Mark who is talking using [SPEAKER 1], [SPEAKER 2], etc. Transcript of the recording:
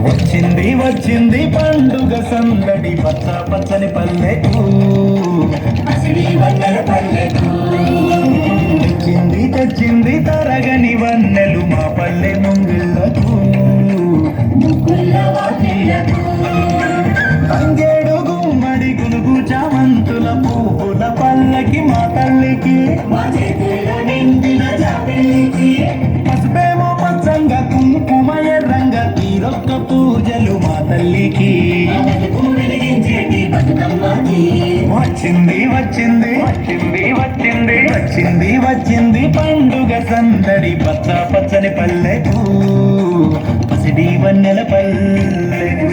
[SPEAKER 1] వచ్చింది వచ్చింది పండుగ సందడి పచ్చ పచ్చని పల్లెకు తెచ్చింది తెచ్చింది తరగని వన్నెలు మా పల్లె ముంగిళ్ళకు తంగేడు గుమ్మడి గునుగు చామంతుల పువ్వుల పల్లకి మా తల్లికి పసుపేమో పచ్చంగా కుంకుమ ఎర్రంగా తీరొక్క పూజలు మా తల్లికి వచ్చింది వచ్చింది వచ్చింది వచ్చింది వచ్చింది వచ్చింది పండుగ సందడి పచ్చ పచ్చని పల్లెకు పసిడి వన్నెల పల్లెకు